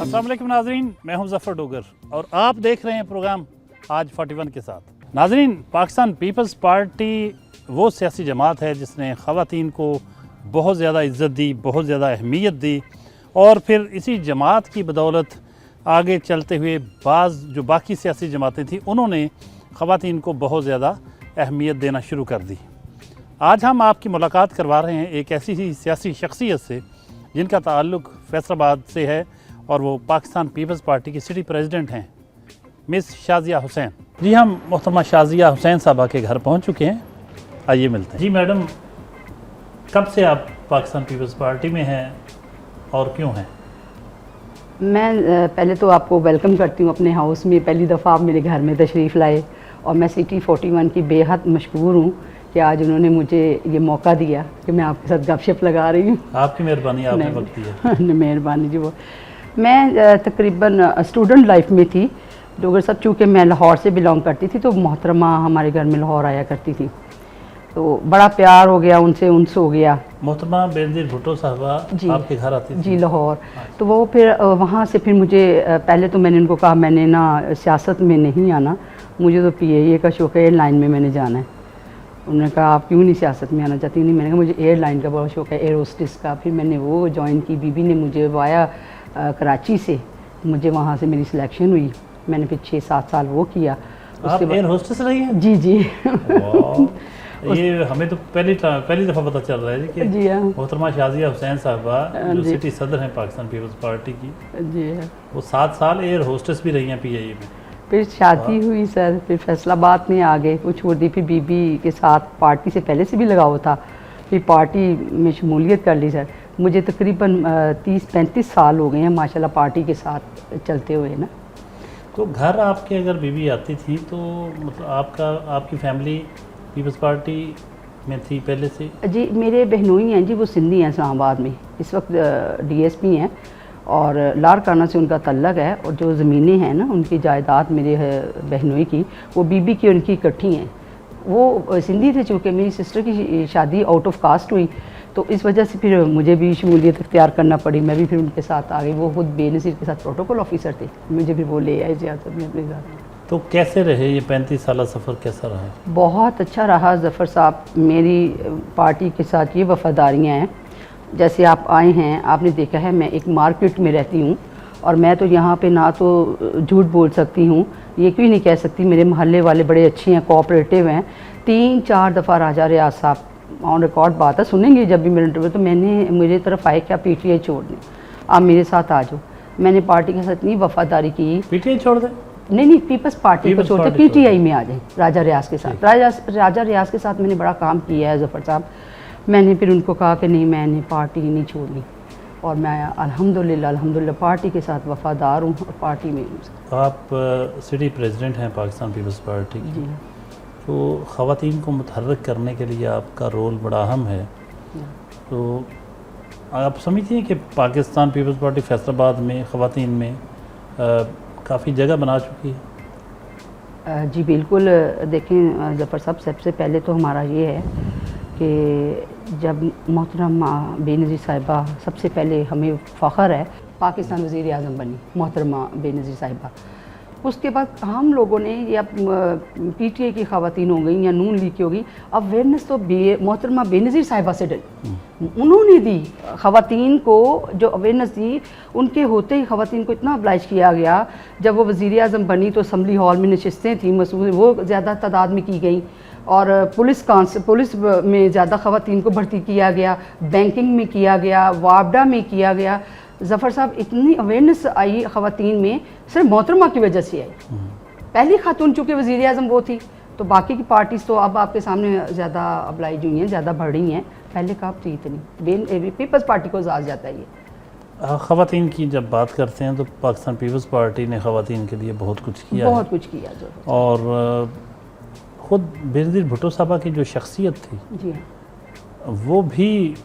अस्सलाम वालेकुम नाज़रीन, मैं हूं ज़फ़र डोगर और आप देख रहे हैं प्रोग्राम आज 41 के साथ। नाज़रीन, पाकिस्तान पीपल्स पार्टी वो सियासी जमात है जिसने ख़वातीन को बहुत ज़्यादा इज़्ज़त दी, बहुत ज़्यादा अहमियत दी और फिर इसी जमात की बदौलत आगे चलते हुए जो बाकी सियासी जमातें थीं उन्होंने ख़वातीन को बहुत ज़्यादा अहमियत देना शुरू कर दी। आज हम आपकी मुलाकात करवा रहे हैं एक ऐसी ही सियासी शख्सियत से जिनका ताल्लुक़ फैसलाबाद से है और वो पाकिस्तान पीपल्स पार्टी की सिटी प्रेसिडेंट हैं, मिस शाज़िया हुसैन। जी, हम मोहतरमा शाज़िया हुसैन साहबा के घर पहुंच चुके हैं, आइए मिलते हैं। जी मैडम, कब से आप पाकिस्तान पीपल्स पार्टी में हैं और क्यों हैं? मैं पहले तो आपको वेलकम करती हूँ अपने हाउस में। पहली दफ़ा आप मेरे घर में तशरीफ़ लाए और मैं सिटी 41 की बेहद मशकूर हूँ कि आज उन्होंने मुझे ये मौका दिया कि मैं आपके साथ गपशप लगा रही हूँ। आपकी मेहरबानी, आपने वक्त दिया। मेहरबानी जी। वो मैं तकरीबन स्टूडेंट लाइफ में थी डोगर साहब, चूँकि मैं लाहौर से बिलोंग करती थी तो मोहतरमा हमारे घर में लाहौर आया करती थी, तो बड़ा प्यार हो गया उनसे हो गया। मोहतरमा बेनज़ीर भुट्टो साहबा आपके घर आती थी? जी, लाहौर। तो वो फिर वहाँ से फिर मुझे पहले तो मैंने उनको कहा मैंने ना सियासत में नहीं आना, मुझे तो PIA का शौक़ है, एयरलाइन में मैंने जाना है। उन्होंने कहा आप क्यों नहीं सियासत में आना चाहती? नहीं, मैंने कहा मुझे एयरलाइन का बहुत शौक़ है, एयर होस्टेस का। फिर मैंने वो ज्वाइन की, बीबी ने मुझे वाया कराची से, मुझे वहाँ से मेरी सिलेक्शन हुई, मैंने फिर 6-7 साल वो किया। आप एयर होस्टेस रही हैं? जी जी। ये हमें तो पहली दफ़ा पता चल रहा है कि जी हाँ, मोहतरमा शाज़िया हुसैन साहबा जो सिटी सदर हैं पाकिस्तान पीपल्स पार्टी की, जी हाँ, वो 7 साल एयर होस्टेस भी रही हैं PIA में। फिर शादी हुई सर, फिर फैसलाबाद में आ गए, वो छोड़ दी। फिर बीबी के साथ पार्टी से पहले से भी लगाव था, फिर पार्टी में शमूलियत कर ली सर। मुझे तकरीबन 30-35 साल हो गए हैं माशाल्लाह पार्टी के साथ चलते हुए ना। तो घर आपके अगर बीबी आती थी तो मतलब आपकी फैमिली पीपल्स पार्टी में थी पहले से? जी, मेरे बहनोई हैं जी, वो सिंधी हैं, इस्लामाबाद में इस वक्त DSP हैं और लारकाना से उनका तल्लक है। और जो ज़मीनें हैं ना उनकी जायदाद मेरे बहनोई की, वो बीबी की उनकी इकट्ठी हैं। वो सिंधी थे, चूँकि मेरी सिस्टर की शादी आउट ऑफ कास्ट हुई तो इस वजह से फिर मुझे भी शमूलियत इख्तियार करना पड़ी, मैं भी फिर उनके साथ आ गई। वो खुद बेनज़ीर के साथ प्रोटोकॉल ऑफिसर थे, मुझे फिर वो ले आए सियासत में अपने साथ। तो कैसे रहे ये 35 साल सफ़र, कैसा रहा? बहुत अच्छा रहा ज़फ़र साहब। मेरी पार्टी के साथ ये वफ़ादारियाँ हैं, जैसे आप आए हैं आपने देखा है मैं एक मार्केट में रहती हूँ और मैं तो यहाँ पे ना तो झूठ बोल सकती हूँ, ये क्यों नहीं कह सकती, मेरे मोहल्ले वाले बड़े अच्छे हैं, कोऑपरेटिव हैं। 3-4 दफ़ा राजा रियाज साहब ऑन रिकॉर्ड बात है, सुनेंगे जब भी मेरे इंटरव्यू, तो मेरे तरफ आए क्या PTI छोड़ने, आप मेरे साथ आ जाओ। मैंने पार्टी के साथ इतनी वफ़ादारी की। PTI छोड़ दें? नहीं, पीपल्स पार्टी को छोड़ते PTI में आ जाए राजा रियाज के साथ। राजा रियाज के साथ मैंने बड़ा काम किया है ज़फ़र साहब। मैंने फिर उनको कहा कि नहीं, मैंने पार्टी नहीं छोड़नी और मैं अल्हम्दुलिल्लाह पार्टी के साथ वफ़ादार हूँ और पार्टी में हूँ। आप सिटी प्रेसिडेंट हैं पाकिस्तान पीपल्स पार्टी की, जी, तो ख़वातीन को मुतहर्रिक करने के लिए आपका रोल बड़ा अहम है। तो आप समझती हैं कि पाकिस्तान पीपल्स पार्टी फैसलाबाद में ख़वातीन में काफ़ी जगह बना चुकी है? जी बिल्कुल। देखें ज़फ़र साहब, सबसे पहले तो हमारा ये है कि जब मोहतरमा बेनज़ीर साहिबा, सबसे पहले हमें फ़ख्र है पाकिस्तान वज़ीर आज़म बनी मोहतरमा बेनज़ीर साहिबा। उसके बाद हम लोगों ने या PTI की ख़वातीन हो गई या नून लीग की हो गई, अवेयरनेस तो मोहतरमा बेनज़ीर साहिबा से डली, उन्होंने दी ख़वातीन को जो अवेयरनेस दी, उनके होते ही ख़वातीन को इतना अब्लाइज किया गया। जब वो वज़ीर आज़म बनी तो असम्बली हॉल में नशस्तें थी मसूद, वो ज़्यादा तादाद में की गई और पुलिस में ज़्यादा ख़वातीन को भर्ती किया गया, बैंकिंग में किया गया, वापडा में किया गया। ज़फ़र साहब, इतनी अवेयरनेस आई ख़वातीन में सिर्फ मोहतरमा की वजह से आई। पहली खातून चूँकि वज़ीर आज़म वो थी, तो बाकी की पार्टीज़ तो अब आपके सामने ज़्यादा अब्लाइज हुई हैं, ज़्यादा बढ़ रही हैं, पहले कब थी इतनी। पीपल्स पार्टी को ज़्यादा जाता है ये। ख़वातीन की जब बात करते हैं तो पाकिस्तान पीपल्स पार्टी ने ख़वातीन के लिए बहुत कुछ किया, बहुत कुछ किया जो। और ख़ुद बेनज़ीर भुट्टो साहबा की जो शख्सियत थी, जी हाँ, वो भी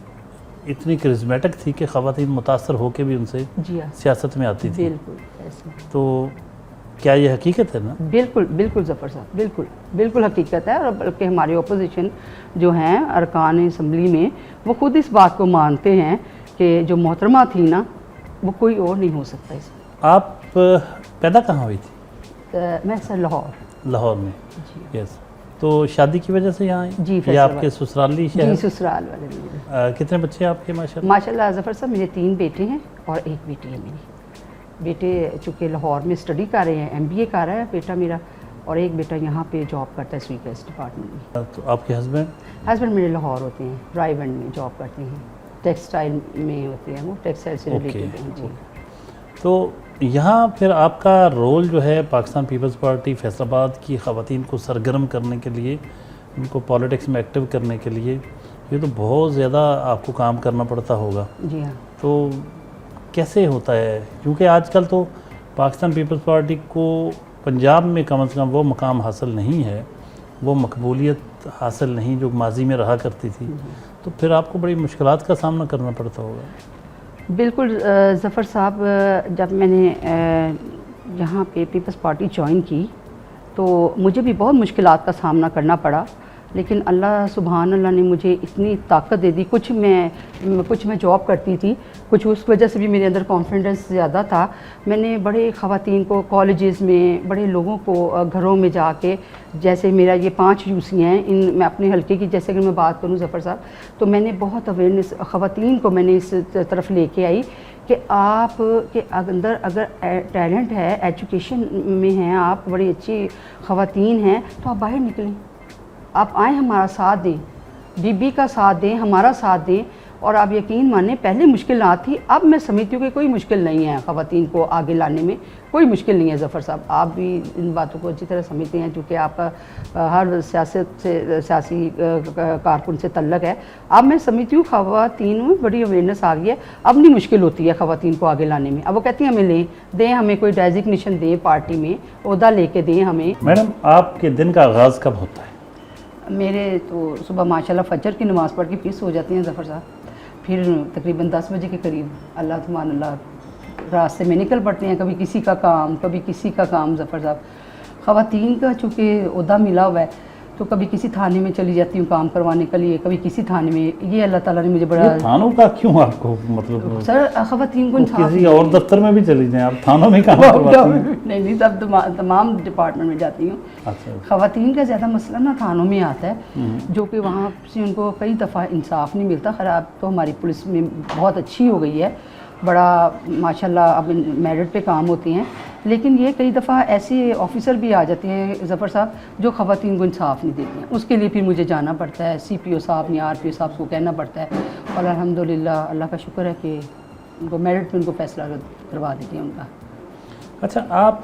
इतनी करिश्मेटिक थी कि ख़वातीन मुतासर होकर भी उनसे जी हाँ, सियासत में आती थी। बिल्कुल ऐसे। तो क्या ये हकीकत है ना? बिल्कुल बिल्कुल ज़फ़र साहब, बिल्कुल बिल्कुल हकीकत है। और बल्कि हमारे अपोजिशन जो हैं अरकान असम्बली में, वो खुद इस बात को मानते हैं कि जो मोहतरमा थी ना, वो कोई और नहीं हो सकता। इस आप पैदा कहाँ हुई थी? मैं सर लाहौर। लाहौर में। जी यस। तो शादी की वजह से यहाँ आई? जी, या फैसलाबाद। आपके ससुराली जी शहर? ससुराल वाले मेरे। कितने बच्चे हैं आपके माशाल्लाह? माशाल्लाह ज़फ़र साहब मेरे 3 बेटे हैं और 1 बेटी है मेरी। बेटे चूँकि लाहौर में स्टडी कर रहे हैं, MBA कर रहा है बेटा मेरा, और एक बेटा यहाँ पे जॉब करता है स्वीट वेस्ट डिपार्टमेंट में। तो आपके हस्बैंड? हस्बैंड मेरे लाहौर होते हैं, रायबंड में जॉब करते हैं, टेक्सटाइल में होते हैं, वो टेक्सटाइल से ओके, रिलेटेड हैं जी। तो यहाँ फिर आपका रोल जो है पाकिस्तान पीपल्स पार्टी फैसलाबाद की ख़वातीन को सरगर्म करने के लिए, उनको पॉलिटिक्स में एक्टिव करने के लिए, ये तो बहुत ज़्यादा आपको काम करना पड़ता होगा। जी हाँ। तो कैसे होता है? क्योंकि आजकल तो पाकिस्तान पीपल्स पार्टी को पंजाब में कम से कम वो मकाम हासिल नहीं है, वो मकबूलियत हासिल नहीं जो माजी में रहा करती थी, तो फिर आपको बड़ी मुश्किलात का सामना करना पड़ता होगा। बिल्कुल ज़फ़र साहब, जब मैंने यहाँ पे पीपल्स पार्टी ज्वाइन की तो मुझे भी बहुत मुश्किलात का सामना करना पड़ा, लेकिन अल्लाह सुभान अल्लाह ने मुझे इतनी ताकत दे दी। कुछ मैं जॉब करती थी, कुछ उस वजह से भी मेरे अंदर कॉन्फिडेंस ज़्यादा था। मैंने बड़े ख़वातीन को कॉलेजेस में, बड़े लोगों को घरों में जाके, जैसे मेरा ये 5 यूसी हैं, इन मैं अपने हल्के की जैसे अगर मैं बात करूं ज़फ़र साहब, तो मैंने बहुत अवेयरनेस ख़वातीन को मैंने इस तरफ लेके आई कि आप के अंदर अगर टैलेंट है, एजुकेशन में हैं आप, बड़ी अच्छी ख़वातीन हैं, तो आप बाहर निकलें, आप आएँ, हमारा साथ दें, बीबी का साथ दें, हमारा साथ दें। और आप यकीन माने पहले मुश्किल ना थी, अब मैं समझती हूँ कि कोई मुश्किल नहीं है ख़वातीन को आगे लाने में, कोई मुश्किल नहीं है। ज़फ़र साहब आप भी इन बातों को अच्छी तरह समझते हैं, क्योंकि आपका हर सियासत से, सियासी कारकुन से तल्लक़ है। अब मैं समझती हूँ ख़वातीन में बड़ी अवेयरनेस आ गई है, अब नहीं मुश्किल होती है ख़वातीन को आगे लाने में। अब वो कहती हैं हमें दें, हमें कोई डेजिग्नेशन दें, पार्टी में ओहदा लेके दें हमें। मैडम, आपके दिन का आगाज़ कब होता है? मेरे तो सुबह माशाल्लाह फजर की नमाज़ पढ़ के फिर सो जाती हैं ज़फ़र साहब, फिर तकरीबन 10 बजे के करीब अल्लाह सुभान अल्लाह रास्ते में निकल पड़ते हैं, कभी किसी का काम, कभी किसी का काम। ज़फ़र साहब ख़वातीन का चूँकि ओहदा मिला हुआ है, तो कभी किसी थाने में चली जाती हूँ काम करवाने के लिए, कभी किसी थाने में। ये अल्लाह ताला ने मुझे बड़ा। थानों का क्यों आपको मतलब? सर ख़वातीन को किसी और दफ्तर में भी चली जाएं, आप थानों में काम करवाती हैं? नहीं, सब तमाम डिपार्टमेंट में जाती हूँ। अच्छा। ख़वातीन का ज़्यादा मसला ना थानों में आता है, जो कि वहाँ से उनको कई दफ़ा इंसाफ नहीं मिलता। ख़राब तो हमारी पुलिस में बहुत अच्छी हो गई है, बड़ा माशाल्लाह अब मेरिट पे काम होती हैं, लेकिन ये कई दफ़ा ऐसे ऑफिसर भी आ जाते हैं ज़फ़र साहब जो ख़वातीन को इंसाफ नहीं देते हैं। उसके लिए फिर मुझे जाना पड़ता है, CPO साहब या RPO साहब को कहना पड़ता है, और अल्हम्दुलिल्लाह अल्लाह का शुक्र है कि उनको मेरिट में उनको फ़ैसला करवा देते हैं उनका। अच्छा, आप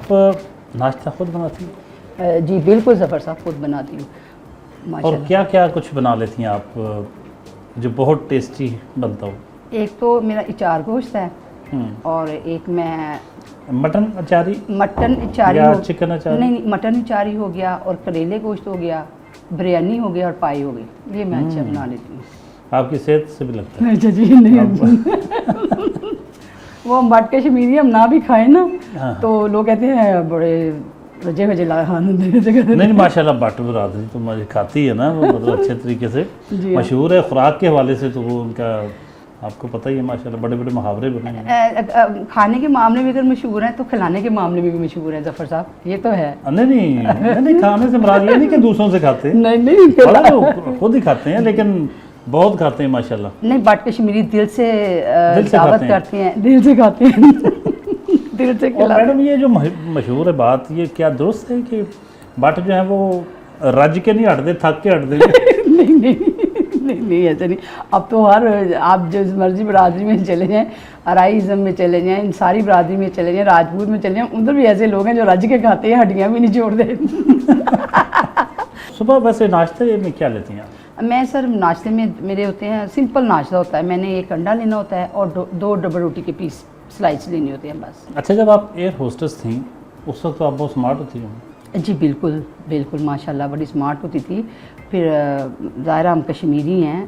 नाश्ता खुद बनाती हैं? जी बिल्कुल ज़फ़र साहब, खुद बनाती हूँ और माशाल्लाह। क्या क्या कुछ बना लेती हैं आप जो बहुत टेस्टी बनता हो? एक तो मेरा इचार गोश्त है, और एक मैं मटन अचारी इचारी या हो, चिकन अचारी? नहीं, मटन इचारी हो गया, और करेले गोश्त हो गया, बिरयानी हो गया, और पाई हो गई। ये मैं अच्छा बना लेती हूँ। आपकी सेहत से भी लगता है। अच्छा जी, नहीं वो मट कश्मीरी हम ना भी खाएं ना, हाँ। तो लोग कहते हैं बड़े रजे वजे नहीं, माशाल्लाह बाटू बरादरी तो मुझे खाती है ना, वो मतलब अच्छे तरीके से जी हाँ। मशहूर है खुराक के हवाले से, तो वो उनका आपको पता ही है माशाल्लाह, बड़े बड़े मुहावरे बने हैं। खाने के मामले में अगर मशहूर है तो खिलाने के मामले में भी मशहूर है ज़फ़र साहब, ये तो है। नहीं, खाने से मुराद ये नहीं कि दूसरों से खाते हैं, नहीं तो खुद ही खाते हैं, लेकिन बहुत खाते हैं माशाल्लाह। नहीं, बाट कश्मीरी दिल से दिल से दावत खाते हैं। करते हैं, दिल से खाते हैं दिल से और खिलाते हैं। मैडम, ये जो मशहूर है बात, ये क्या दुरुस्त है कि बाट जो है वो रज के नहीं हटते, थक के हटते नहीं, ऐसा नहीं। अब तो आप जिस मर्जी बरादरी में चले जाएं, अराइज़म में चले जाएं, इन सारी बरादरी में चले जाएं, राजपूत में चले जाएं, उधर भी ऐसे लोग हैं जो रज के खाते हैं, हड्डियाँ भी नहीं छोड़ते। सुबह वैसे नाश्ते में क्या लेती हैं आप? मैं सर नाश्ते में मेरे होते हैं, सिंपल नाश्ता होता है, मैंने एक अंडा लेना होता है और 2 डबल रोटी के पीस स्लाइस लेनी होती है बस। अच्छा, जब आप एयर होस्टेस थी उस वक्त तो आप बहुत स्मार्ट होती होंगी? जी बिल्कुल माशाल्लाह बड़ी स्मार्ट होती थी। फिर ज़ाहिरा हम कश्मीरी हैं,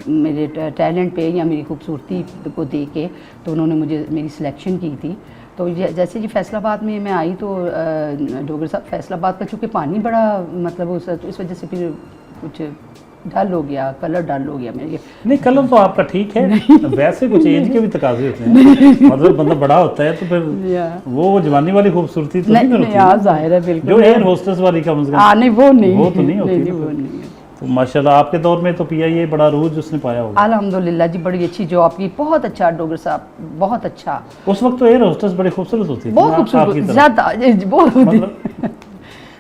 मेरे टैलेंट पे या मेरी खूबसूरती को देख के तो उन्होंने मुझे मेरी सिलेक्शन की थी। तो जैसे जी फैसलाबाद में मैं आई तो डोगर साहब, फैसलाबाद का चूँकि पानी बड़ा मतलब तो इस वजह से फिर कुछ डल हो गया, कलर डल हो गया मेरे। नहीं, कलर तो आपका ठीक है, वैसे कुछ एज के भी तकाजे होते हैं, मतलब बंदा बड़ा होता है तो फिर वो जवानी वाली खूबसूरती तो नहीं नहीं होती, हाँ जाहिर है बिल्कुल। जो एयर होस्टेस वाली कम से कम नहीं वो नहीं, वो तो नहीं होती नहीं, ना। वो नहीं। तो माशाल्लाह आपके दौर में तो PIA बड़ा रूज उसने पाया होगा। अल्हम्दुलिल्लाह जी, बड़ी अच्छी जॉब की, बहुत अच्छा डॉक्टर साहब, बहुत अच्छा। उस वक्त तो एयर होस्टेस बड़ी खूबसूरत होती थी, बहुत खूबसूरत, ज़्यादा बहुत होती। मतलब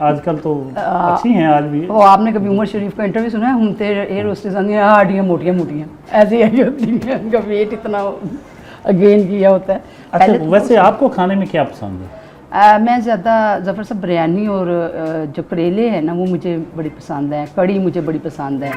आजकल तो अच्छी हैं आज भी। वो आपने कभी उमर शरीफ का इंटरव्यू सुना है? हम तेरे एयर होस्टेस हड्डियाँ मोटियाँ मोटियाँ ऐसी आई होती हैं, उनका वेट इतना गेन किया होता है। अच्छा, वैसे आपको खाने में क्या पसंद है? मैं ज़्यादा ज़फ़र साहब बिरयानी और जो करेले हैं ना वो मुझे बड़ी पसंद है, कड़ी मुझे बड़ी पसंद है।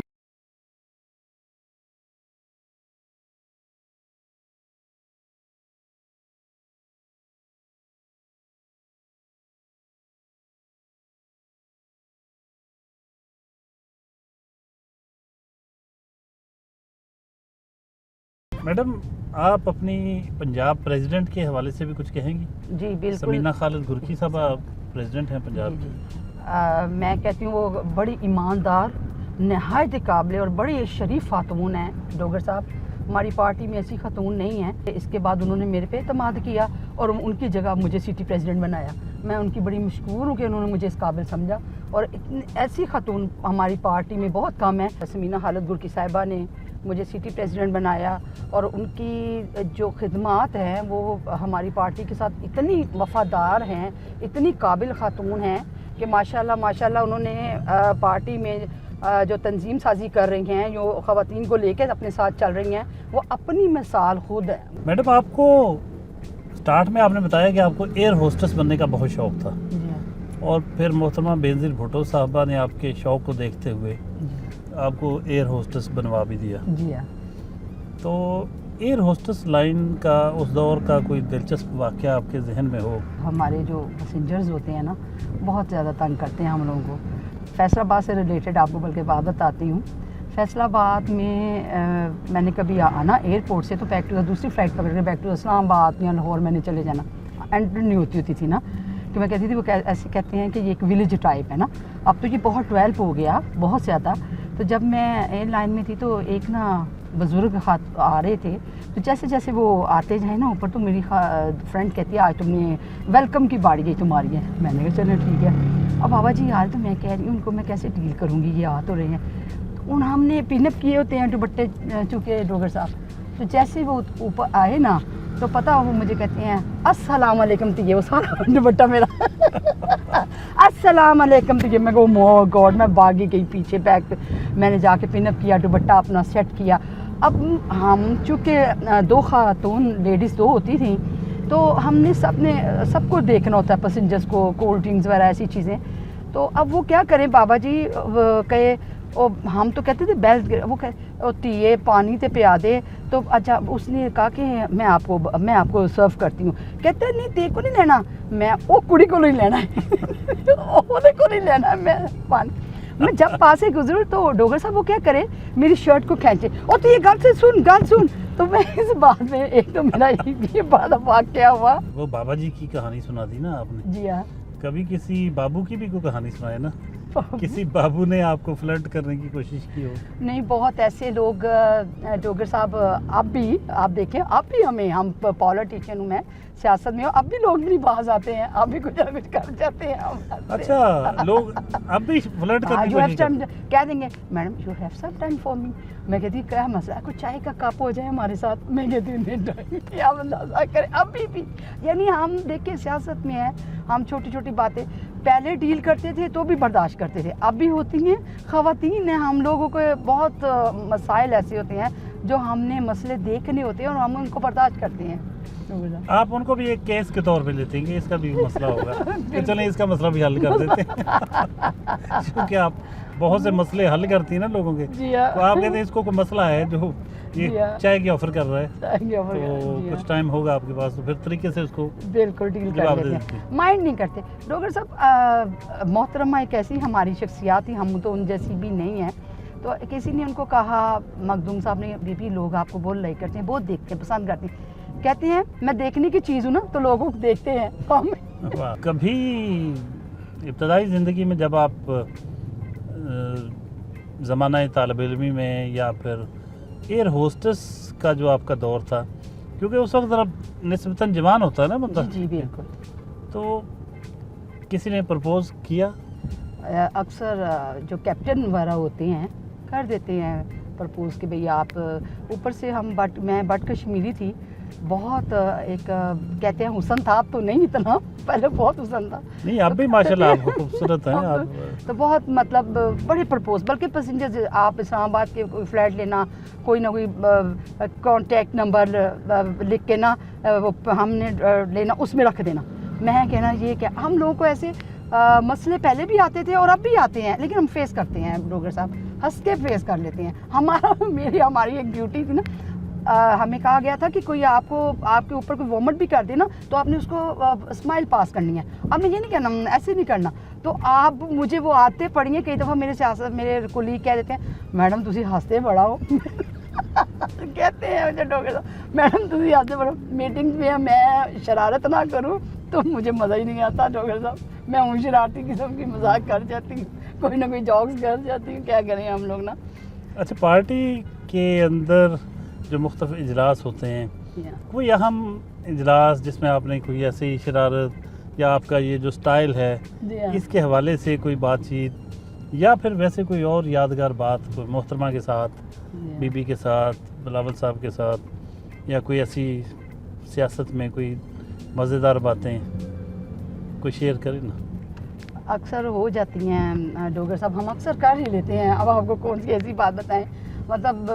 मैडम, आप अपनी पंजाब प्रेसिडेंट के हवाले से भी कुछ कहेंगी? जी बिल्कुल। समीना खालिद गुरकी साहब प्रेसिडेंट हैं पंजाब की। मैं कहती हूँ वो बड़ी ईमानदार, नहायत काबिल और बड़ी शरीफ खातून हैं डॉक्टर साहब। हमारी पार्टी में ऐसी खातून नहीं है। इसके बाद उन्होंने मेरे पे एतमाद किया और उनकी जगह मुझे सिटी प्रेसिडेंट बनाया। मैं उनकी बड़ी मशकूर हूँ कि उन्होंने मुझे इस काबिल समझा, और इतनी ऐसी खातून हमारी पार्टी में बहुत कम है। समीना खालिद गुरकी साहिबा ने मुझे सिटी प्रेसिडेंट बनाया, और उनकी जो खिदमात हैं वो हमारी पार्टी के साथ इतनी वफ़ादार हैं, इतनी काबिल खातून हैं कि माशाल्लाह माशाल्लाह उन्होंने पार्टी में जो तंजीम साजी कर रही हैं, जो ख़वातीन को लेकर अपने साथ चल रही हैं, वो अपनी मिसाल खुद है। मैडम, आपको स्टार्ट में आपने बताया कि आपको एयर होस्टेस बनने का बहुत शौक़ था, और फिर मोहतरमा बेनज़ीर भुट्टो साहबा ने आपके शौक़ को देखते हुए आपको एयर होस्टेस बनवा भी दिया। जी हाँ। तो एयर होस्टेस लाइन का उस दौर का कोई दिलचस्प वाक़या आपके जहन में हो? हमारे जो पैसेंजर्स होते हैं ना, बहुत ज़्यादा तंग करते हैं हम लोगों को। फैसलाबाद से रिलेटेड आपको बल्कि बात बताती हूँ। फैसलाबाद में मैंने कभी आना एयरपोर्ट से, तो बैक टू दूसरी फ़्लाइट पकड़ के बैक टू इस्लामाबाद या लाहौर मैंने चले जाना, एंट्री नहीं होती थी ना, तो मैं कहती थी वो ऐसे कहते हैं कि ये एक विलेज टाइप है ना। अब तो ये बहुत डेवलप हो गया, बहुत ज़्यादा। तो जब मैं एयरलाइन में थी तो एक ना बुज़ुर्ग हाथ आ रहे थे, तो जैसे जैसे वो आते जाए ना ऊपर, तो मेरी फ्रेंड कहती है आज तुमने वेलकम की बारी गई तुम्हारी है। मैंने कहा चलो ठीक है। अब बाबा जी यार, तो मैं कह रही हूँ उनको मैं कैसे डील करूँगी, ये आ तो रहे हैं। तो हमने पिनअप किए होते हैं दुपट्टे चूँकि डॉक्टर साहब, तो जैसे वो ऊपर आए ना, तो पता वो मुझे कहते हैं अस्सलाम वालेकुम, तो ये वो सारा दुपट्टा मेरा अस्सलाम वालेकुम, तो ये मैं को मो गॉड, मैं भागी गई पीछे बैग पे। मैंने जाके पिनअप किया, दुपट्टा अपना सेट किया। अब हम चूँकि दो खातून लेडीज़ दो होती थी, तो हमने सबको देखना होता है, पैसेंजर्स को, कोल्ड ड्रिंक्स वगैरह ऐसी चीज़ें। तो अब वो क्या करें बाबा जी, कहे और हम तो कहते थे बैल, वो कहे ये पानी ते पिया दे। तो अच्छा उसने कहा कि मैं आपको सर्व करती हूँ। कहते नहीं तेरे को नहीं लेना, मैं वो कुड़ी को नहीं लेना है ओदे को नहीं लेना है मैं पानी। मैं जब पास से गुजरूँ तो डॉक्टर साहब वो क्या करे, मेरी शर्ट को खींचे, और तो ये गल सुन। तो मैं इस बात में, एक तो मेरा ये बड़ा वाक़या हुआ। वो बाबा जी की कहानी सुना दी ना आपने? जी हाँ। कभी किसी बाबू की भी कोई कहानी सुनाए ना, किसी बाबू ने आपको फ्लर्ट करने की कोशिश की हो? नहीं, बहुत ऐसे लोग डॉक्टर साहब, अब भी आप देखें, अब भी हम पॉलिटिशियन हूँ मैं, सियासत में हूँ, अब भी लोग मेरी बाज आते हैं, अब भी कुछ ना कुछ कर जाते हैं हम। अच्छा, लोग अब भी फ्लर्ट करने की कोशिश करते हैं? कह देंगे madam you have some time for me. मैं कहती क्या मसला, कुछ चाय का कप हो जाए हमारे साथ। मैं कहती हूँ क्या अंदाजा करें, अभी भी यानी हम देखिए सियासत में है, हम छोटी छोटी बातें पहले डील करते थे तो भी बर्दाश्त करते थे, अब भी होती हैं। ख़वातीन हैं, हम लोगों को बहुत मसाइल ऐसे होते हैं जो हमने मसले देखने होते हैं और हम उनको बर्दाश्त करते हैं। आप उनको भी एक केस के तौर पे लेते हैं कि इसका भी मसला होगा कि चलें इसका मसला भी हल कर देते हैं क्योंकि आप बहुत से मसले हल करती हैं ना लोगों के। तो आप कहते हैं इसको कोई मसला है जो ये चाय की ऑफर कर रहा है, तो कुछ टाइम होगा आपके पास, तो फिर तरीके से उसको बिल्कुल डील कर लेते हैं, माइंड नहीं करते। डॉक्टर साहब मोहतरमा एक ऐसी हमारी शख्सियात थी, हम तो उन जैसी भी नहीं है। तो किसी ने उनको कहा, मखदूम साहब ने, बीबी लोग आपको बहुत लाइक करते हैं, बहुत देखते हैं, पसंद करते हैं। कहते हैं मैं देखने की चीज़ हूँ ना, तो लोगों को देखते हैं। कभी इब्तदाई ज़िंदगी में जब आप ज़माना तालिब इल्मी में या फिर एयर होस्टेस का जो आपका दौर था, क्योंकि उस वक्त ज़रा निस्बतन जवान होता है ना बंदा, जी बिल्कुल। तो किसी ने प्रपोज किया? अक्सर जो कैप्टन वगैरह होते हैं कर देते हैं प्रपोज कि भई आप ऊपर से मैं बट कश्मीरी थी, बहुत एक कहते हैं हुस्न था, अब तो नहीं इतना, पहले बहुत हुस्न था। नहीं, आप भी माशाल्लाह आप खूबसूरत हैं आप। तो बहुत मतलब बड़े प्रपोज, बल्कि पैसेंजर आप इस्लामाबाद के कोई फ्लाइट लेना, कोई ना कोई कांटेक्ट नंबर लिख के ना वो हमने लेना, उसमें रख देना। मैं कहना ये क्या, हम लोगों को ऐसे मसले पहले भी आते थे और अब भी आते हैं, लेकिन हम फेस करते हैं डोगर साहब, हंस के फेस कर लेते हैं। हमारी एक ड्यूटी थी ना, हमें कहा गया था कि कोई आपके ऊपर कोई वॉमिट भी कर दे ना, तो आपने उसको स्माइल पास करनी है। आपने ये नहीं करना, ऐसे नहीं करना। तो आप मुझे वो आते पढ़िए, कई दफ़ा मेरे कोलीग कह देते हैं, मैडम तुसी हंसते बड़ा हो कहते हैं मुझे डोगर साहब, मैडम तुसी हंसते बड़ा, मीटिंग में मैं शरारत ना करूँ तो मुझे मज़ा ही नहीं आता डोगर साहब। मैं हूँ शरारती किस्म की, मजाक कर जाती हूँ, कोई ना कोई जॉक्स कर जाती हूँ, क्या करें हम लोग ना। अच्छा, पार्टी के अंदर जो मुख्तलिफ इजलास होते हैं, कोई अहम इजलास जिसमें आपने कोई ऐसी शरारत या आपका ये जो स्टाइल है इसके हवाले से कोई बातचीत, या फिर वैसे कोई और यादगार बात कोई मोहतरमा के साथ, बीबी के साथ, बिलावल साहब के साथ, या कोई ऐसी सियासत में कोई मज़ेदार बातें कोई शेयर करें ना? अक्सर हो जाती हैं डोगर साहब, हम अक्सर कर ही लेते हैं। अब आपको कौन सी ऐसी बात बताएं, मतलब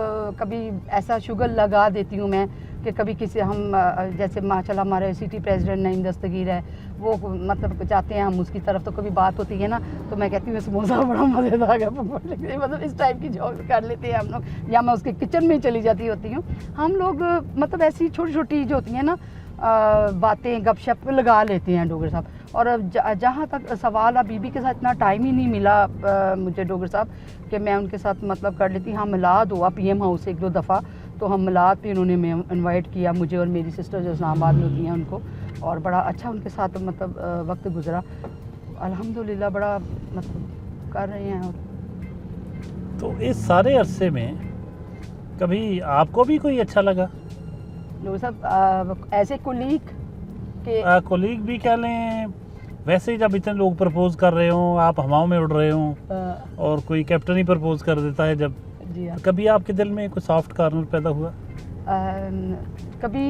कभी ऐसा शुगर लगा देती हूँ मैं कि कभी किसी हम जैसे माशाल्लाह हमारे सिटी प्रेसिडेंट नईम दस्तगीर है, वो मतलब चाहते हैं हम उसकी तरफ, तो कभी बात होती है ना, तो मैं कहती हूँ समोसा बड़ा मज़ेदार है, मतलब इस टाइप की जॉब कर लेते हैं हम लोग, या मैं उसके किचन में चली जाती होती हूँ। हम लोग मतलब ऐसी छोटी छोटी जो होती हैं ना बातें गपशप लगा लेते हैं डोगर साहब। और जहाँ तक सवाल, अब बीबी के साथ इतना टाइम ही नहीं मिला मुझे डोगर साहब कि मैं उनके साथ मतलब कर लेती। हाँ, मिलाद हुआ पीएम हाउस एक दो दफ़ा, तो हम मिलाद पे उन्होंने इनवाइट किया मुझे और मेरी सिस्टर जो इस्लामाबाद में होती हैं उनको, और बड़ा अच्छा उनके साथ मतलब वक्त गुजरा अल्हम्दुलिल्लाह, बड़ा मतलब कर रहे हैं। तो इस सारे अरसे में कभी आपको भी कोई अच्छा लगा? डोगर साहब ऐसे कोलीग भी कह लें, वैसे ही जब इतने लोग प्रपोज कर रहे हों, आप हवाओं में उड़ रहे हों और कोई कैप्टन ही प्रपोज कर देता है जब, कभी आपके दिल में कोई सॉफ्ट कॉर्नर पैदा हुआ? कभी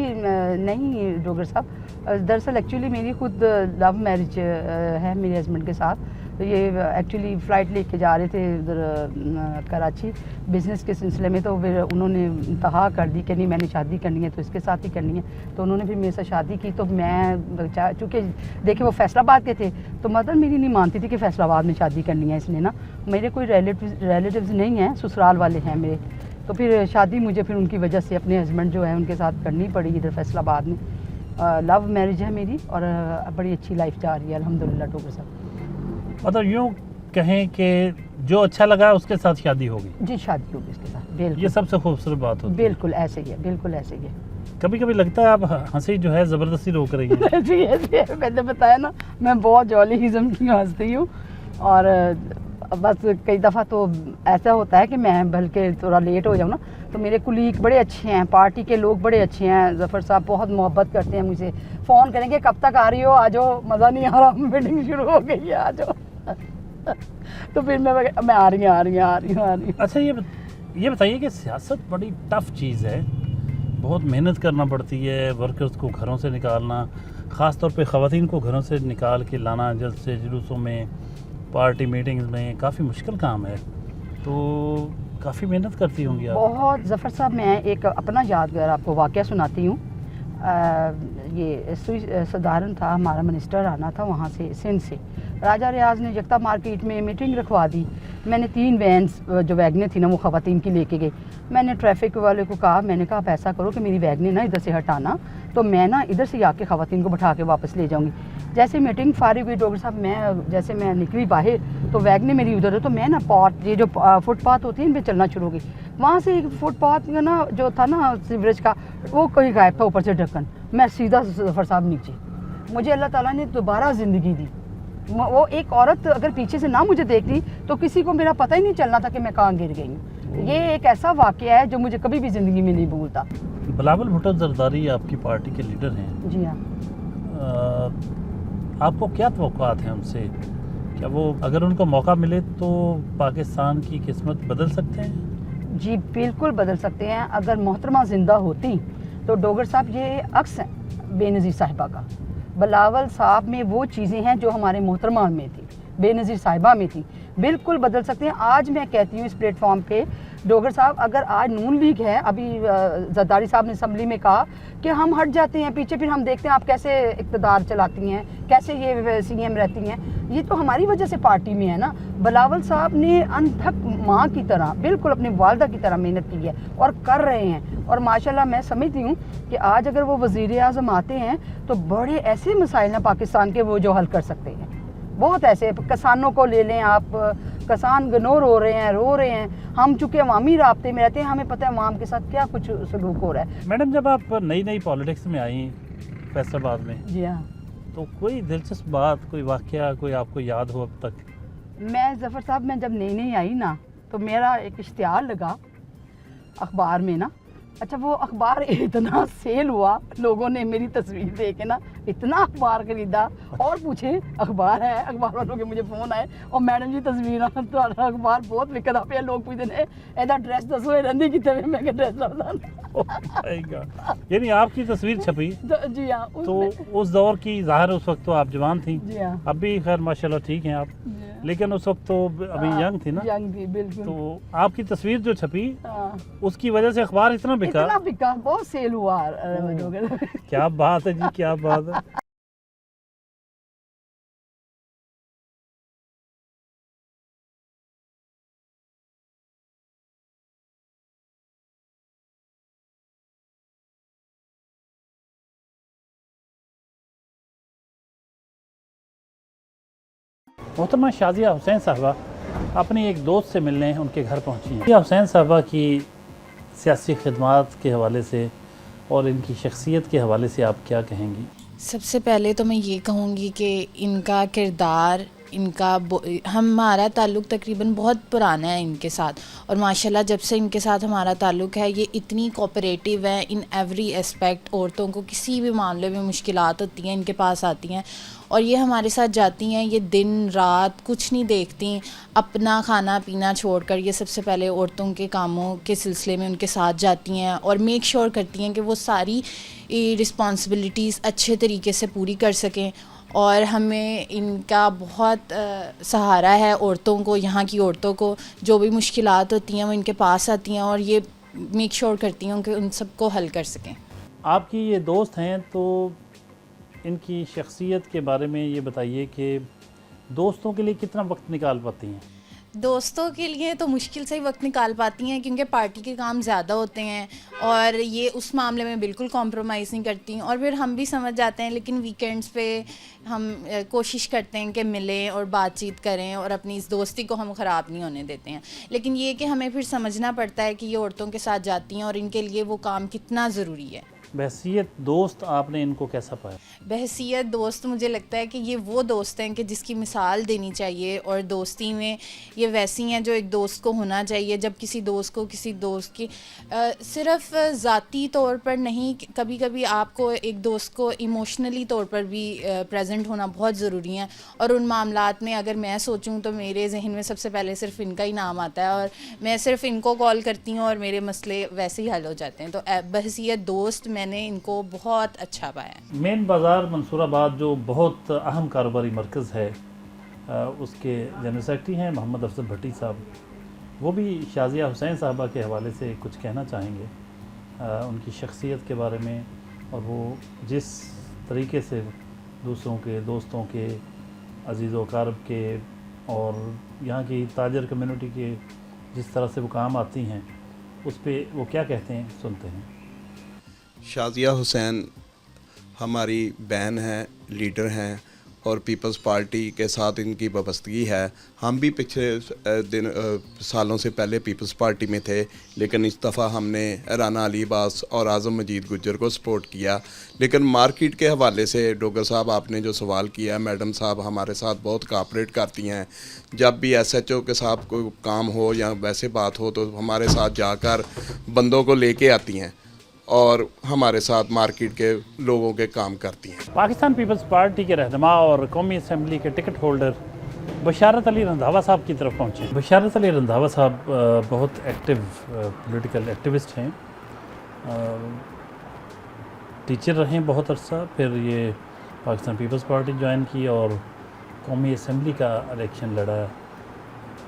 नहीं डोगर साहब, दरअसल एक्चुअली मेरी खुद लव मैरिज है मेरे हस्बैंड के साथ। तो ये एक्चुअली फ़्लाइट लेके जा रहे थे उधर कराची बिज़नेस के सिलसिले में, तो फिर उन्होंने इंतहा कर दी कि नहीं मैंने शादी करनी है तो इसके साथ ही करनी है। तो उन्होंने फिर मेरे साथ शादी की। तो मैं चूँकि देखिए वो फैसलाबाद के थे, तो मदर मेरी नहीं मानती थी कि फैसलाबाद में शादी करनी है इसने ना, मेरे कोई रिलेटिव्स नहीं हैं, ससुराल वाले हैं मेरे। तो फिर शादी मुझे फिर उनकी वजह से अपने हस्बैंड जो है उनके साथ करनी पड़ी इधर फैसलाबाद में। लव मैरिज है मेरी और बड़ी अच्छी लाइफ जा रही है अल्हम्दुलिल्लाह डोगर साहब। मतलब यूँ कहें कि जो अच्छा लगा उसके साथ शादी होगी? जी, शादी होगी उसके साथ, बिल्कुल। ये सबसे खूबसूरत बात होती है। बिल्कुल ऐसे ही है, बिल्कुल ऐसे ही है। कभी कभी लगता है आप हंसी जो है ज़बरदस्ती रोक रही हैं। जी ऐसे मैंने बताया ना, मैं बहुत जॉली किस्म की हंसती हूँ, और बस कई दफ़ा तो ऐसा होता है कि मैं बल्कि थोड़ा लेट हो जाऊँ ना, तो मेरे कुलीग बड़े अच्छे हैं, पार्टी के लोग बड़े अच्छे हैं, ज़फ़र साहब बहुत मोहब्बत करते हैं मुझे, फ़ोन करेंगे कब तक आ रही हो, आ जाओ, मज़ा नहीं आ रहा, मीटिंग शुरू हो गई है, आ जाओ। तो फिर मैं आ रही हूँ। अच्छा, ये बताइए कि सियासत बड़ी टफ़ चीज़ है, बहुत मेहनत करना पड़ती है, वर्कर्स को घरों से निकालना, ख़ास तौर पे ख़वातीन को घरों से निकाल के लाना जलसे जुलूसों में, पार्टी मीटिंग्स में, काफ़ी मुश्किल काम है, तो काफ़ी मेहनत करती होंगी आप? बहुत। ज़फ़र साहब मैं एक अपना यादगार आपको वाक़या सुनाती हूँ। ये साधारण था, हमारा मिनिस्टर आना था वहाँ से सिंध से, राजा रियाज ने जगता मार्केट में मीटिंग रखवा दी। मैंने 3 वैन्स जो वैगनें थी ना वो ख़वातीन की लेके गई। मैंने ट्रैफिक वाले को कहा, मैंने कहा आप ऐसा करो कि मेरी वैगनें ना इधर से हटाना, तो मैं ना इधर से आके ख़वातीन को बैठा के वापस ले जाऊँगी। जैसे मीटिंग फारिग हुई डॉक्टर साहब, मैं निकली बाहर तो वैगनें मेरी उधर है, तो मैं ना ये जो फुटपाथ होती है इन पर चलना शुरू हो गई। वहाँ से एक फुटपाथ का ना जो था ना सीवरेज का, वो कहीं गायब था ऊपर से ढक्कन। मैं सीधा ज़फ़र साहब नीचे, मुझे अल्लाह ताला ने दोबारा ज़िंदगी दी। वो एक औरत अगर पीछे से ना मुझे देख ली तो किसी को मेरा पता ही नहीं चलना था कि मैं कहाँ गिर गई हूँ। ये एक ऐसा वाक़या है जो मुझे कभी भी ज़िंदगी में नहीं भूलता। बिलावल भुट्टो जरदारी आपकी पार्टी के लीडर हैं। जी हाँ। आपको क्या तवक्कुआत हैं उनसे? क्या वो अगर उनको मौका मिले तो पाकिस्तान की किस्मत बदल सकते हैं? जी बिल्कुल बदल सकते हैं। अगर मोहतरमा ज़िंदा होती तो डोगर साहब ये अक्स हैं बेनज़ीर साहिबा का। बिलावल साहब में वो चीज़ें हैं जो हमारे मोहतरमा में थी, बेनज़ीर साहिबा में थी, बिल्कुल बदल सकते हैं। आज मैं कहती हूँ इस प्लेटफॉर्म पे, डोगर साहब अगर आज नून लीग है, अभी जरदारी साहब ने असम्बली में कहा कि हम हट जाते हैं पीछे, फिर हम देखते हैं आप कैसे इक़्तिदार चलाती हैं, कैसे ये CM रहती हैं, ये तो हमारी वजह से पार्टी में है ना। बिलावल साहब ने अनथक माँ की तरह, बिल्कुल अपनी वालदा की तरह मेहनत की है और कर रहे हैं। और माशाल्लाह मैं समझती हूँ कि आज अगर वो वज़ीर-ए-आज़म आते हैं तो बड़े ऐसे मसाइल हैं पाकिस्तान के वो जो हल कर सकते हैं। बहुत ऐसे, किसानों को ले लें आप, किसान गनोर हो रहे हैं, रो रहे हैं। हम चूँकि अवामी राब्ते में रहते हैं, हमें पता है अवाम के साथ क्या कुछ सलूक हो रहा है। मैडम, जब आप नई पॉलिटिक्स में आई फैसलाबाद में, जी हाँ। तो कोई दिलचस्प बात, कोई वाक़या कोई आपको याद हो अब तक? मैं ज़फ़र साहब, मैं जब नई आई ना तो मेरा एक इश्तिहार लगा अखबार में ना। अच्छा, वो अखबार इतना सेल हुआ, लोगों ने मेरी तस्वीर देख के ना इतना अखबार खरीदा और पूछे अखबार है, अखबार वालों के मुझे फ़ोन आए और मैडम जी तस्वीर तो अखबार बहुत विकदा पे, लोग पूछते हैं एदा ड्रेस दसो रंधी कितने में, मैं ड्रेस यानी आपकी तस्वीर छपी? जी हाँ। तो उस दौर की, ज़ाहिर उस वक्त तो आप जवान थी। जी हाँ। अब भी खैर माशाल्लाह ठीक हैं आप, लेकिन उस वक्त तो अभी यंग थी ना। यंग थी बिल्कुल। तो आपकी तस्वीर जो छपी, हाँ। उसकी वजह से अखबार इतना बिका, बहुत सेल हुआ। क्या बात है जी, क्या बात है। मोहतरमा शाज़िया हुसैन साहबा अपनी एक दोस्त से मिलने उनके घर पहुंची हैं। शाज़िया हुसैन साहबा की सियासी खिदमात के हवाले से और इनकी शख्सियत के हवाले से आप क्या कहेंगी? सबसे पहले तो मैं ये कहूँगी कि इनका किरदार, हमारा ताल्लुक़ तकरीबन बहुत पुराना है इनके साथ, और माशाल्लाह जब से इनके साथ हमारा ताल्लुक़ है, ये इतनी कोऑपरेटिव है इन एवरी एस्पेक्ट। औरतों को किसी भी मामले में मुश्किलात होती हैं, इनके पास आती हैं और ये हमारे साथ जाती हैं। ये दिन रात कुछ नहीं देखती, अपना खाना पीना छोड़कर ये सबसे पहले औरतों के कामों के सिलसिले में उनके साथ जाती हैं और मेक श्योर करती हैं कि वो सारी रिस्पॉन्सिबिलिटीज़ अच्छे तरीके से पूरी कर सकें। और हमें इनका बहुत सहारा है औरतों को, यहाँ की औरतों को जो भी मुश्किलात होती हैं वो इनके पास आती हैं और ये मेक श्योर करती हैं कि उन सबको हल कर सकें। आपकी ये दोस्त हैं, तो इनकी शख्सियत के बारे में ये बताइए कि दोस्तों के लिए कितना वक्त निकाल पाती हैं? दोस्तों के लिए तो मुश्किल से ही वक्त निकाल पाती हैं, क्योंकि पार्टी के काम ज़्यादा होते हैं और ये उस मामले में बिल्कुल कॉम्प्रोमाइज़ नहीं करती। और फिर हम भी समझ जाते हैं, लेकिन वीकेंड्स पे हम कोशिश करते हैं कि मिलें और बातचीत करें और अपनी इस दोस्ती को हम ख़राब नहीं होने देते हैं। लेकिन ये कि हमें फिर समझना पड़ता है कि ये औरतों के साथ जाती हैं और इनके लिए वो काम कितना ज़रूरी है। बहसीयत दोस्त आपने इनको कैसा पाया? बहसीयत दोस्त मुझे लगता है कि ये वो दोस्त हैं कि जिसकी मिसाल देनी चाहिए, और दोस्ती में ये वैसी हैं जो एक दोस्त को होना चाहिए। जब किसी दोस्त को किसी दोस्त की सिर्फ़ ज़ाती तौर पर नहीं, कभी कभी आपको एक दोस्त को इमोशनली तौर पर भी प्रेजेंट होना बहुत ज़रूरी है। और उन मामलात में अगर मैं सोचूं तो मेरे जहन में सबसे पहले सिर्फ इनका ही नाम आता है और मैं सिर्फ इनको कॉल करती हूँ और मेरे मसले वैसे ही हल हो जाते हैं। तो बहसीयत दोस्त मैंने इनको बहुत अच्छा पाया। मेन बाज़ार मंसूराबाद जो बहुत अहम कारोबारी मरकज़ है, उसके जनरल सेक्रेटरी हैं मोहम्मद अफजल भट्टी साहब। वो भी शाज़िया हुसैन साहबा के हवाले से कुछ कहना चाहेंगे, उनकी शख्सियत के बारे में, और वो जिस तरीके से दूसरों के, दोस्तों के, अजीज़ व क़ारब के और यहाँ की ताजर कम्युनिटी के जिस तरह से वो काम आती हैं, उस पर वो क्या कहते हैं, सुनते हैं। शाज़िया हुसैन हमारी बहन हैं, लीडर हैं, और पीपल्स पार्टी के साथ इनकी वाबस्तगी है। हम भी पिछले सालों से पहले पीपल्स पार्टी में थे, लेकिन इस दफ़ा हमने राना अली अब्बास और आज़म मजीद गुज्जर को सपोर्ट किया। लेकिन मार्केट के हवाले से डोगर साहब आपने जो सवाल किया, मैडम साहब हमारे साथ बहुत कापरेट करती हैं। जब भी SHO के साथ कोई काम हो या वैसे बात हो तो हमारे साथ जाकर बंदों को लेके आती हैं और हमारे साथ मार्केट के लोगों के काम करती हैं। पाकिस्तान पीपल्स पार्टी के रहनुमा और कौमी असम्बली के टिकट होल्डर बशारत अली रंधावा साहब की तरफ पहुँचे। बशारत अली रंधावा साहब बहुत एक्टिव पॉलिटिकल एक्टिविस्ट हैं, टीचर रहे बहुत अरसा, फिर ये पाकिस्तान पीपल्स पार्टी ज्वाइन की और कौमी असम्बली का इलेक्शन लड़ा।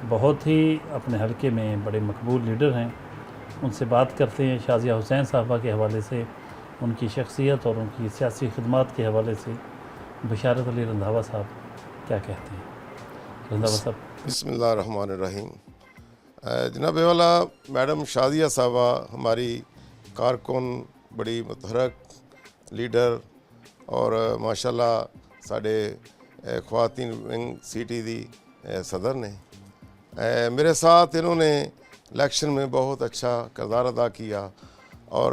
बहुत ही अपने हलके में बड़े मकबूल लीडर हैं। उनसे बात करते हैं शाजिया हुसैन साहबा के हवाले से, उनकी शख्सियत और उनकी सियासी खिदमत के हवाले से। बशारत अली रंधावा साहब क्या कहते हैं? रंधावा साहब। बिस्मिल्लाहिर्रहमानिर्रहीम। जनाब वाला मैडम शाजिया साहबा हमारी कारकुन, बड़ी मुतहरक लीडर और माशाल्लाह साढ़े ख्वातीन विंग CT दी सदर ने। मेरे साथ इन्होंने इलेक्शन में बहुत अच्छा किरदार अदा किया और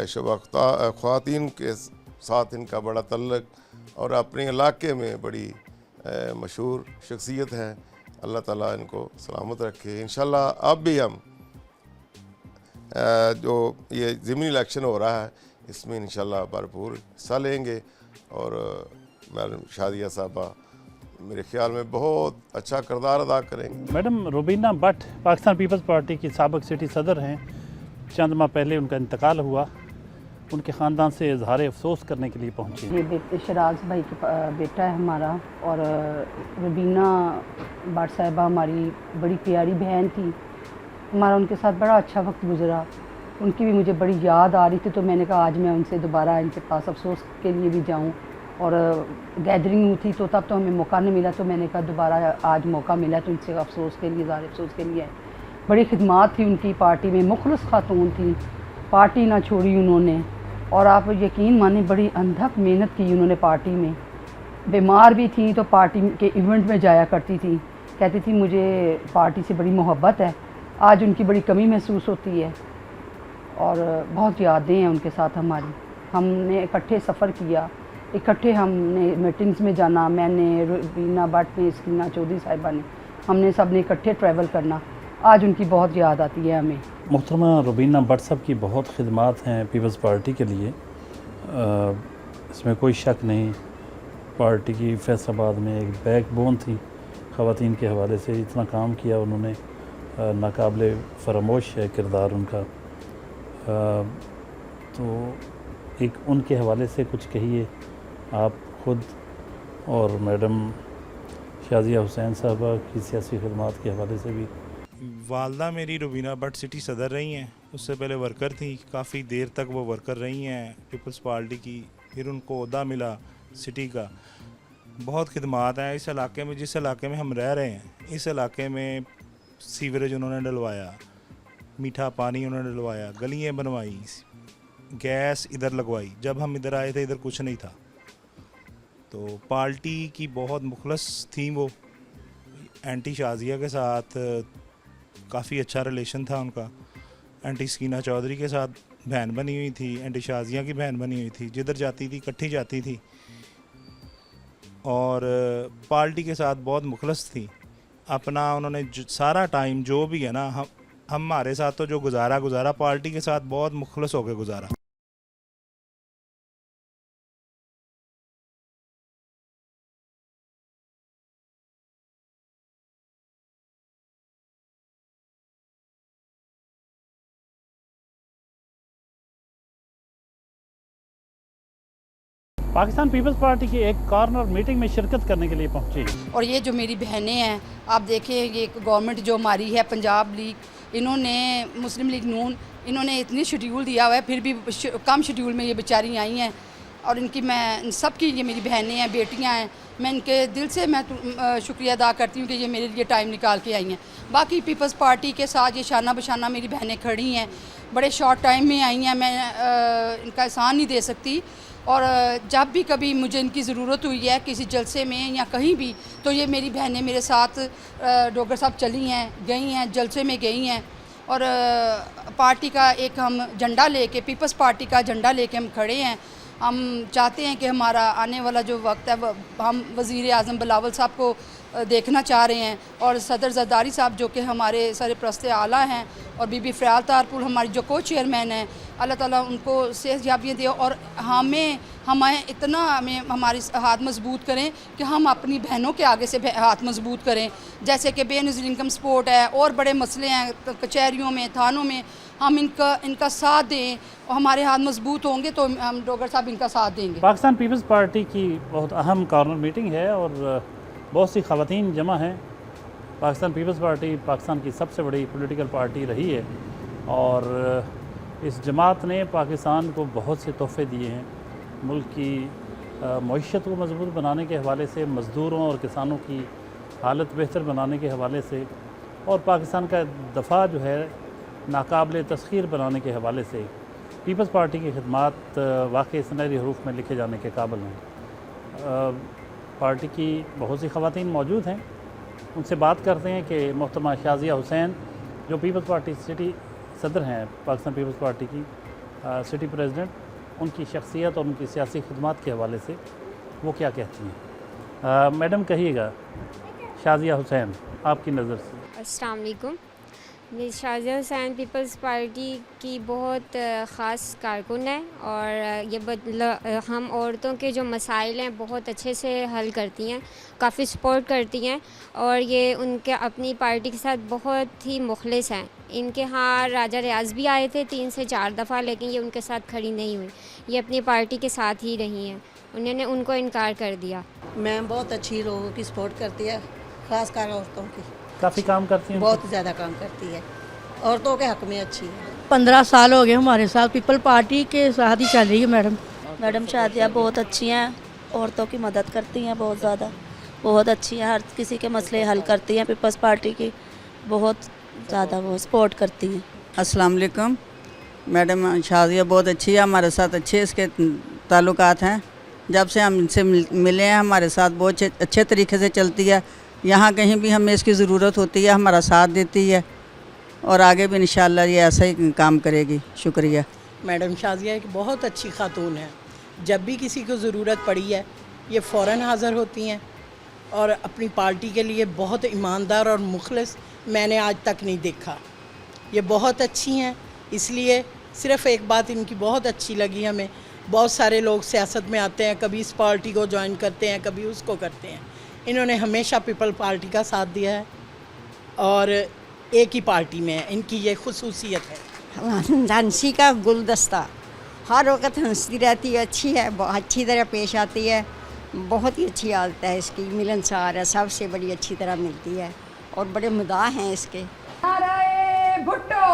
शुबा ख्वातीन के साथ इनका बड़ा तल्लक और अपने इलाके में बड़ी मशहूर शख्सियत है। अल्लाह ताला इनको सलामत रखे। इंशाल्लाह अब भी हम जो ये ज़मीनी इलेक्शन हो रहा है इसमें इंशाल्लाह भरपूर हिस्सा लेंगे और मैडम शाजिया साहबा मेरे ख्याल में बहुत अच्छा किरदार अदा करेंगे। मैडम रुबीना भट्ट पाकिस्तान पीपल्स पार्टी की साबिक सिटी सदर हैं। चंद माह पहले उनका इंतकाल हुआ, उनके ख़ानदान से इजहार अफसोस करने के लिए पहुँचे। ये शराज भाई का बेटा है हमारा और रुबीना भट्ट साहिबा हमारी बड़ी प्यारी बहन थी। हमारा उनके साथ बड़ा अच्छा वक्त गुजरा। उनकी भी मुझे बड़ी याद आ रही थी, तो मैंने कहा आज मैं उनसे दोबारा इनके पास अफसोस के लिए भी जाऊँ। और गैदरिंग हुई थी तो तब तो हमें मौका नहीं मिला, तो मैंने कहा दोबारा आज मौका मिला तो उनसे अफसोस के लिए, ज़ाहिर अफसोस के लिए। बड़ी खिदमत थी उनकी पार्टी में, मुखलिस खातून थी, पार्टी ना छोड़ी उन्होंने। और आप यकीन माने बड़ी अनथक मेहनत की उन्होंने पार्टी में। बीमार भी थी तो पार्टी के इवेंट में जाया करती थी, कहती थी मुझे पार्टी से बड़ी मोहब्बत है। आज उनकी बड़ी कमी महसूस होती है और बहुत यादें हैं उनके साथ हमारी। हमने इकट्ठे सफ़र किया, इकट्ठे हमने मीटिंग्स में जाना, मैंने, रुबीना भट्ट ने, स्कीना चौधरी साहिबा ने, हमने सब ने इकट्ठे ट्रैवल करना। आज उनकी बहुत याद आती है हमें। मोहतरमा रुबीना भट्ट साहब की बहुत खिदमत हैं पीपल्स पार्टी के लिए, इसमें कोई शक नहीं। पार्टी की फैसलाबाद में एक बैकबोन थी, ख़वातीन के हवाले से इतना काम किया उन्होंने, नाकाबिले फरामोश है किरदार उनका। तो एक उनके हवाले से कुछ कहिए आप खुद, और मैडम शाजिया हुसैन साहबा की सियासी खिदमत के हवाले से भी। वालदा मेरी रुबीना भट्ट सिटी सदर रही हैं, उससे पहले वर्कर थी, काफ़ी देर तक वो वर्कर रही हैं पीपल्स पार्टी की। फिर उनको ओहदा मिला सिटी का। बहुत खिदमत हैं इस इलाके में, जिस इलाके में हम रह रहे हैं। इस इलाके में सीवरेज उन्होंने डलवाया, मीठा पानी उन्होंने डलवाया, गलियाँ बनवाई, गैस इधर लगवाई। जब हम इधर आए थे इधर कुछ नहीं था। तो पार्टी की बहुत मुखलस थी वो। एंटी शाजिया के साथ काफ़ी अच्छा रिलेशन था उनका। एंटी स्कीना चौधरी के साथ बहन बनी हुई थी, एंटी शाजिया की बहन बनी हुई थी। जिधर जाती थी इकट्ठी जाती थी और पार्टी के साथ बहुत मुखलस थी। अपना उन्होंने सारा टाइम जो भी है ना, हम हमारे साथ तो जो गुजारा पार्टी के साथ बहुत मुखलस होकर गुजारा। पाकिस्तान पीपल्स पार्टी की एक कॉर्नर मीटिंग में शिरकत करने के लिए पहुंची। और ये जो मेरी बहनें हैं, आप देखें, ये गवर्नमेंट जो हमारी है पंजाब लीग, इन्होंने मुस्लिम लीग नून, इन्होंने इतनी शेड्यूल दिया हुआ है, फिर भी कम शेड्यूल में ये बेचारी आई हैं। और इनकी मैं सबकी, ये मेरी बहनें हैं, बेटियां हैं, मैं इनके दिल से मैं शुक्रिया अदा करती हूँ कि ये मेरे लिए टाइम निकाल के आई हैं। बाकी पीपल्स पार्टी के साथ ये शाना बशाना मेरी बहनें खड़ी हैं। बड़े शॉर्ट टाइम में आई हैं, मैं इनका एहसान नहीं दे सकती। और जब भी कभी मुझे इनकी ज़रूरत हुई है किसी जलसे में या कहीं भी, तो ये मेरी बहनें मेरे साथ डोगर साहब चली हैं, गई हैं, जलसे में गई हैं। और पार्टी का एक हम झंडा लेके, पीपल्स पार्टी का झंडा लेके हम खड़े हैं। हम चाहते हैं कि हमारा आने वाला जो वक्त है हम वज़ीर आज़म बिलावल साहब को देखना चाह रहे हैं, और सदर ज़रदारी साहब जो कि हमारे सरपरस्त आला हैं, और बीबी फ़याल तारपुर हमारी जो को चेयरमैन हैं, अल्लाह ताला उनको सेहतयाबियाँ दे और हमें इतना हमारी हाथ मजबूत करें कि हम अपनी बहनों के आगे से हाथ मजबूत करें। जैसे कि बेनज़ीर इनकम सपोर्ट है और बड़े मसले हैं कचहरियों में, थानों में, हम इनका साथ दें और हमारे हाथ मजबूत होंगे तो हम डोगर साहब इनका साथ देंगे। पाकिस्तान पीपल्स पार्टी की बहुत अहम कॉर्नर मीटिंग है और बहुत सी ख़वातीन जमा हैं। पाकिस्तान पीपल्स पार्टी पाकिस्तान की सबसे बड़ी पॉलिटिकल पार्टी रही है और इस जमात ने पाकिस्तान को बहुत से तोहफ़े दिए हैं। मुल्क की मईशत को मजबूत बनाने के हवाले से, मज़दूरों और किसानों की हालत बेहतर बनाने के हवाले से, और पाकिस्तान का दफ़ा जो है नाकाबिल तस्खीर बनाने के हवाले से पीपल्स पार्टी की खिदमात वाकई सुनहरी हरूफ में लिखे जाने के काबिल हैं। पार्टी की बहुत सी ख़वातीन मौजूद हैं, उनसे बात करते हैं कि मोहतरमा शाज़िया हुसैन जो पीपल्स पार्टी सिटी सदर हैं, पाकिस्तान पीपल्स पार्टी की सिटी प्रेसिडेंट, उनकी शख्सियत और उनकी सियासी खिदमात के हवाले से वो क्या कहती हैं। मैडम कहिएगा, शाज़िया हुसैन आपकी नज़र से। अस्सलाम वालेकुम। शाज़िया हुसैन पीपल्स पार्टी की बहुत ख़ास कारकुन है और ये हम औरतों के जो मसाइल हैं बहुत अच्छे से हल करती हैं, काफ़ी सपोर्ट करती हैं और ये उनके अपनी पार्टी के साथ बहुत ही मुखलिस हैं। इनके यहाँ राजा रियाज भी आए थे 3 से 4 दफ़ा, लेकिन ये उनके साथ खड़ी नहीं हुई, ये अपनी पार्टी के साथ ही रही हैं, उन्होंने उनको इनकार कर दिया। मैम बहुत अच्छी लोगों की सपोर्ट करती है, ख़ासकर औरतों की काफ़ी काम करती हैं, बहुत ज़्यादा काम करती है, औरतों के हक़ में अच्छी है। 15 साल हो गए हमारे साथ पीपल पार्टी के साथ ही चल रही है मैडम शादिया बहुत अच्छी हैं, औरतों की मदद करती हैं, बहुत ज़्यादा बहुत अच्छी हैं, हर किसी के मसले हल करती हैं। पीपल्स पार्टी की बहुत ज़्यादा वो सपोर्ट करती हैं। अस्सलाम वालेकुम। मैडम शादिया बहुत अच्छी है, हमारे साथ अच्छे इसके ताल्लुकात हैं। जब से हम इनसे मिले हैं हमारे साथ बहुत अच्छे तरीके से चलती है। यहाँ कहीं भी हमें इसकी ज़रूरत होती है हमारा साथ देती है और आगे भी इंशाअल्लाह ये ऐसा ही काम करेगी। शुक्रिया। मैडम शाजिया एक बहुत अच्छी खातून है, जब भी किसी को ज़रूरत पड़ी है ये फ़ौरन हाज़िर होती हैं और अपनी पार्टी के लिए बहुत ईमानदार और मुखलिस मैंने आज तक नहीं देखा। ये बहुत अच्छी हैं, इसलिए सिर्फ़ एक बात इनकी बहुत अच्छी लगी हमें। बहुत सारे लोग सियासत में आते हैं, कभी इस पार्टी को ज्वाइन करते हैं, कभी उसको करते हैं। इन्होंने हमेशा पीपल पार्टी का साथ दिया है और एक ही पार्टी में है, इनकी ये खुसूसियत है। हंसी का गुलदस्ता, हर वक्त हंसती रहती है, अच्छी है, अच्छी तरह पेश आती है, बहुत ही अच्छी हालत है इसकी, मिलनसार है, सबसे बड़ी अच्छी तरह मिलती है और बड़े मुदाह हैं इसके। नारे भुट्टो,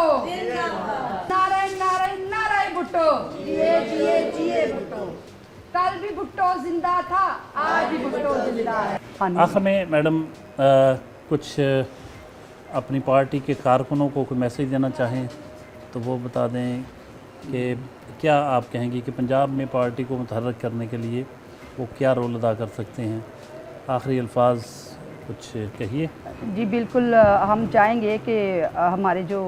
नारे नारे नारे भुट्टो, जिए जिए जिए भुट्टो, कल भी भुट्टो जिंदा था, आज भी भुट्टो जिंदा है। आखिर में मैडम कुछ अपनी पार्टी के कारकुनों को कोई मैसेज देना चाहें तो वो बता दें कि क्या आप कहेंगी कि पंजाब में पार्टी को मुतहर्रिक करने के लिए वो क्या रोल अदा कर सकते हैं। आखिरी अल्फाज कुछ कहिए। जी बिल्कुल, हम चाहेंगे कि हमारे जो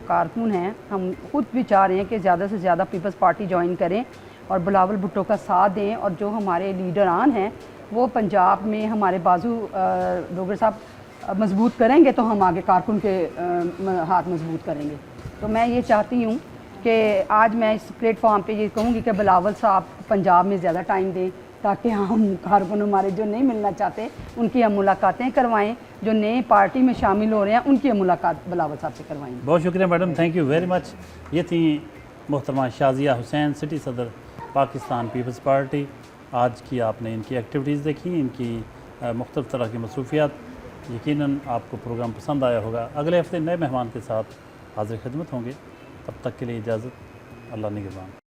कारकुन हैं, हम खुद भी चाह रहे हैं कि ज़्यादा से ज़्यादा पीपल्स पार्टी ज्वाइन करें और बिलावल भुट्टो का साथ दें, और जो हमारे लीडरान हैं वो पंजाब में हमारे बाजू डोगर साहब मजबूत करेंगे तो हम आगे कारकुन के हाथ मजबूत करेंगे। तो मैं ये चाहती हूँ कि आज मैं इस प्लेटफॉर्म पे ये कहूँगी कि बिलावल साहब पंजाब में ज़्यादा टाइम दें ताकि हम कारकुन हमारे जो नहीं मिलना चाहते उनकी हम मुलाकातें करवाएं, जो नए पार्टी में शामिल हो रहे हैं उनकी हम मुलाकात बिलावल साहब से करवाएंगे। बहुत शुक्रिया madam, thank you very much. ये थी मोहतरमा शाज़िया हुसैन, सिटी सदर पाकिस्तान पीपल्स पार्टी। आज की आपने इनकी एक्टिविटीज़ देखी, इनकी मुख्तलिफ़ तरह की मसरूफियात। यकीनन आपको प्रोग्राम पसंद आया होगा। अगले हफ्ते नए मेहमान के साथ हाजिर खिदमत होंगे, तब तक के लिए इजाज़त। अल्लाह निगहबान।